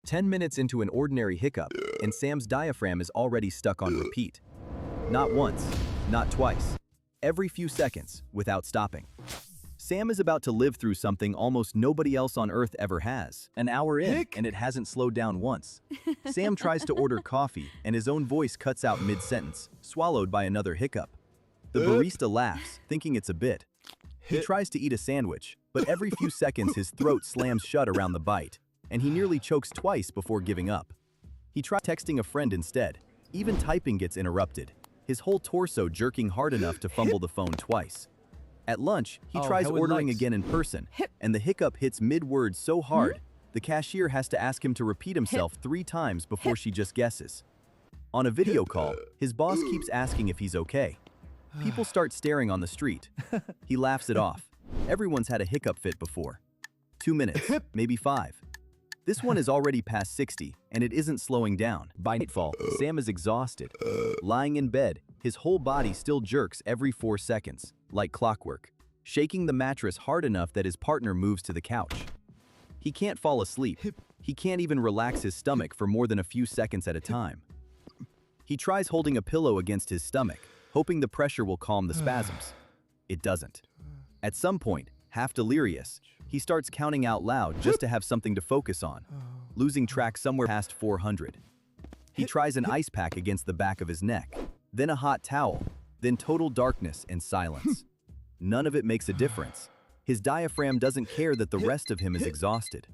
10 minutes into an ordinary hiccup, and Sam's diaphragm is already stuck on repeat. Not once, not twice. Every few seconds, without stopping. Sam is about to live through something almost nobody else on Earth ever has. An hour in, and it hasn't slowed down once. Sam tries to order coffee, and his own voice cuts out mid-sentence, swallowed by another hiccup. The barista laughs, thinking it's a bit. He tries to eat a sandwich, but every few seconds his throat slams shut around the bite, and he nearly chokes twice before giving up. He tries texting a friend instead. Even typing gets interrupted, his whole torso jerking hard enough to fumble the phone twice. At lunch, he tries ordering again in person, and the hiccup hits mid-word so hard, the cashier has to ask him to repeat himself 3 times before she just guesses. On a video call, his boss keeps asking if he's okay. People start staring on the street. He laughs it off. Everyone's had a hiccup fit before. 2 minutes, maybe 5. This one is already past 60, and it isn't slowing down. By nightfall, Sam is exhausted. Lying in bed, his whole body still jerks every 4 seconds, like clockwork, shaking the mattress hard enough that his partner moves to the couch. He can't fall asleep. He can't even relax his stomach for more than a few seconds at a time. He tries holding a pillow against his stomach, hoping the pressure will calm the spasms. It doesn't. At some point, half delirious, he starts counting out loud just to have something to focus on, losing track somewhere past 400. He tries an ice pack against the back of his neck, then a hot towel, then total darkness and silence. None of it makes a difference. His diaphragm doesn't care that the rest of him is exhausted.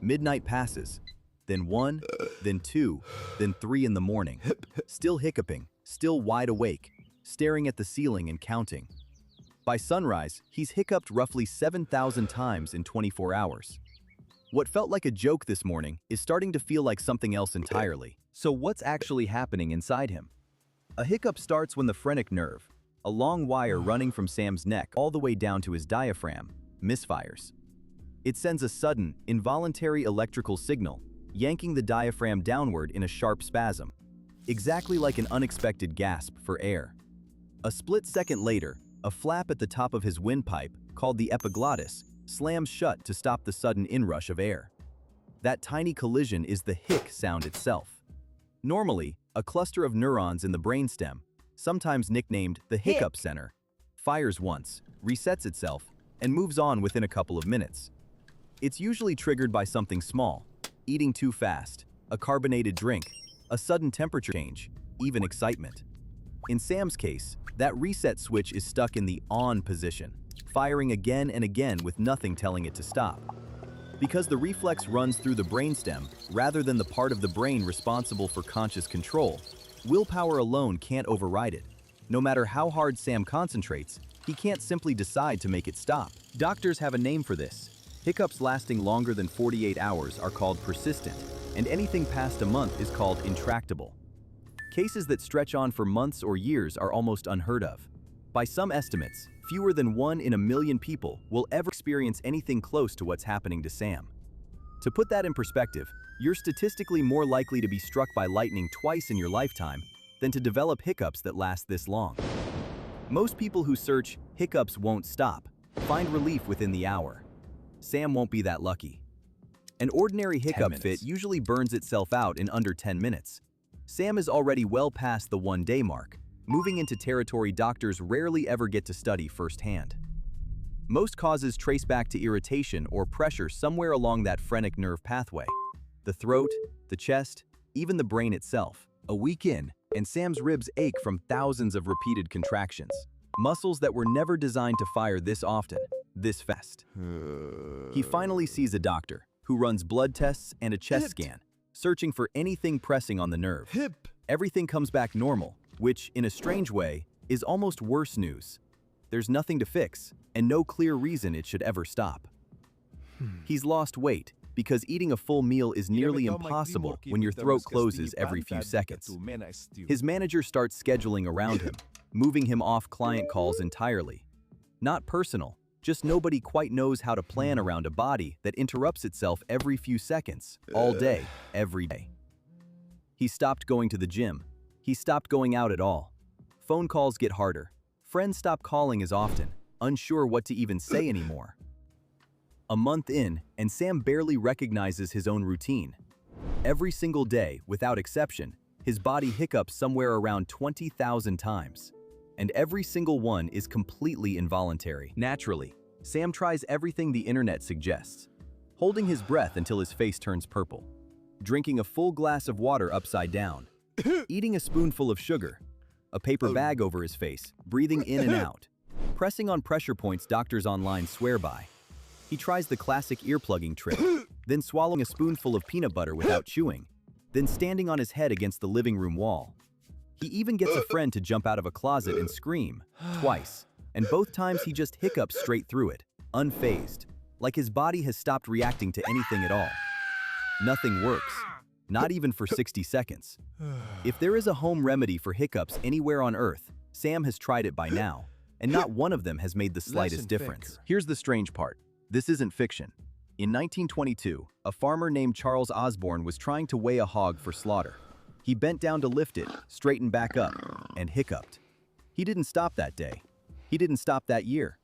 Midnight passes, then 1, then 2, then 3 in the morning. Still hiccuping, still wide awake, staring at the ceiling and counting. By sunrise, he's hiccuped roughly 7,000 times in 24 hours. What felt like a joke this morning is starting to feel like something else entirely. So what's actually happening inside him? A hiccup starts when the phrenic nerve, a long wire running from Sam's neck all the way down to his diaphragm, misfires. It sends a sudden, involuntary electrical signal, yanking the diaphragm downward in a sharp spasm, exactly like an unexpected gasp for air. A split second later, a flap at the top of his windpipe, called the epiglottis, slams shut to stop the sudden inrush of air. That tiny collision is the hic sound itself. Normally, a cluster of neurons in the brainstem, sometimes nicknamed the hiccup center, fires once, resets itself, and moves on within a couple of minutes. It's usually triggered by something small: eating too fast, a carbonated drink, a sudden temperature change, even excitement. In Sam's case, that reset switch is stuck in the on position, firing again and again with nothing telling it to stop. Because the reflex runs through the brainstem rather than the part of the brain responsible for conscious control, willpower alone can't override it. No matter how hard Sam concentrates, he can't simply decide to make it stop. Doctors have a name for this. Hiccups lasting longer than 48 hours are called persistent, and anything past a month is called intractable. Cases that stretch on for months or years are almost unheard of. By some estimates, fewer than 1 in a million people will ever experience anything close to what's happening to Sam. To put that in perspective, you're statistically more likely to be struck by lightning twice in your lifetime than to develop hiccups that last this long. Most people who search "hiccups won't stop" find relief within the hour. Sam won't be that lucky. An ordinary hiccup fit usually burns itself out in under 10 minutes. Sam is already well past the 1-day mark, moving into territory doctors rarely ever get to study firsthand. Most causes trace back to irritation or pressure somewhere along that phrenic nerve pathway. The throat, the chest, even the brain itself. A week in, and Sam's ribs ache from thousands of repeated contractions. Muscles that were never designed to fire this often, this fast. He finally sees a doctor, who runs blood tests and a chest scan, searching for anything pressing on the nerve. Everything comes back normal, which, in a strange way, is almost worse news. There's nothing to fix, and no clear reason it should ever stop. He's lost weight, because eating a full meal is nearly impossible when your throat closes every few seconds. His manager starts scheduling around him, moving him off client calls entirely. Not personal, just nobody quite knows how to plan around a body that interrupts itself every few seconds, all day, every day. He stopped going to the gym. He stopped going out at all. Phone calls get harder. Friends stop calling as often, unsure what to even say anymore. A month in, and Sam barely recognizes his own routine. Every single day, without exception, his body hiccups somewhere around 20,000 times. And every single one is completely involuntary. Naturally, Sam tries everything the internet suggests. Holding his breath until his face turns purple. Drinking a full glass of water upside down. Eating a spoonful of sugar. A paper bag over his face, breathing in and out. Pressing on pressure points doctors online swear by. He tries the classic earplugging trick, then swallowing a spoonful of peanut butter without chewing, then standing on his head against the living room wall. He even gets a friend to jump out of a closet and scream, twice, and both times he just hiccups straight through it, unfazed, like his body has stopped reacting to anything at all. Nothing works, not even for 60 seconds. If there is a home remedy for hiccups anywhere on Earth, Sam has tried it by now, and not one of them has made the slightest difference. Here's the strange part. This isn't fiction. In 1922, a farmer named Charles Osborne was trying to weigh a hog for slaughter. He bent down to lift it, straightened back up, and hiccuped. He didn't stop that day. He didn't stop that year.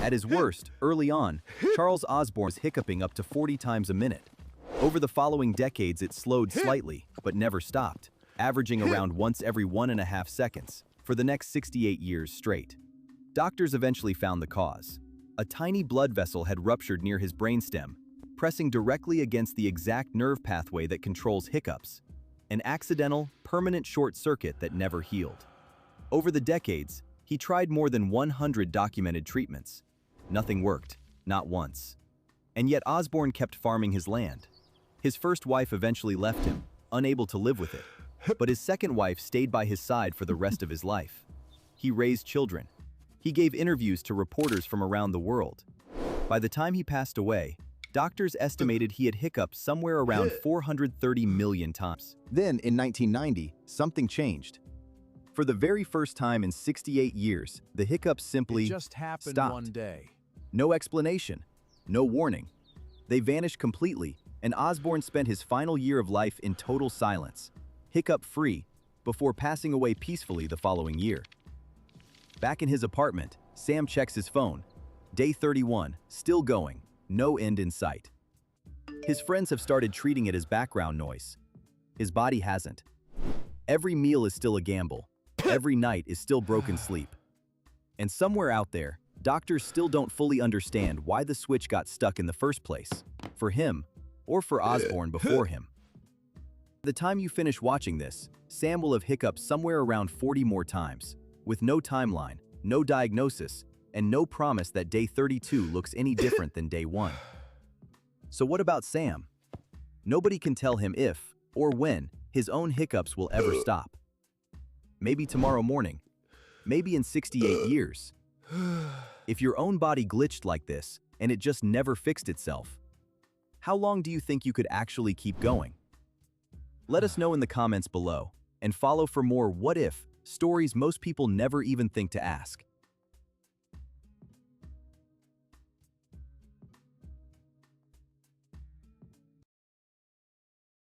At his worst, early on, Charles Osborne was hiccuping up to 40 times a minute. Over the following decades, it slowed slightly, but never stopped, averaging around once every 1.5 seconds, for the next 68 years straight. Doctors eventually found the cause. A tiny blood vessel had ruptured near his brainstem, pressing directly against the exact nerve pathway that controls hiccups. An accidental, permanent short circuit that never healed. Over the decades, he tried more than 100 documented treatments. Nothing worked, not once. And yet Osborne kept farming his land. His first wife eventually left him, unable to live with it. But his second wife stayed by his side for the rest of his life. He raised children. He gave interviews to reporters from around the world. By the time he passed away, doctors estimated he had hiccuped somewhere around 430 million times. Then, in 1990, something changed. For the very first time in 68 years, the hiccups simply just happened stopped. one day. No explanation, no warning. They vanished completely, and Osborne spent his final year of life in total silence, hiccup-free, before passing away peacefully the following year. Back in his apartment, Sam checks his phone. Day 31, still going, no end in sight. His friends have started treating it as background noise. His body hasn't. Every meal is still a gamble. Every night is still broken sleep. And somewhere out there, doctors still don't fully understand why the switch got stuck in the first place, for him or for Osborne before him. By the time you finish watching this, Sam will have hiccuped somewhere around 40 more times, with no timeline, no diagnosis, and no promise that day 32 looks any different than day 1. So what about Sam? Nobody can tell him if, or when, his own hiccups will ever stop. Maybe tomorrow morning. Maybe in 68 years. If your own body glitched like this, and it just never fixed itself, how long do you think you could actually keep going? Let us know in the comments below, and follow for more what-if stories most people never even think to ask.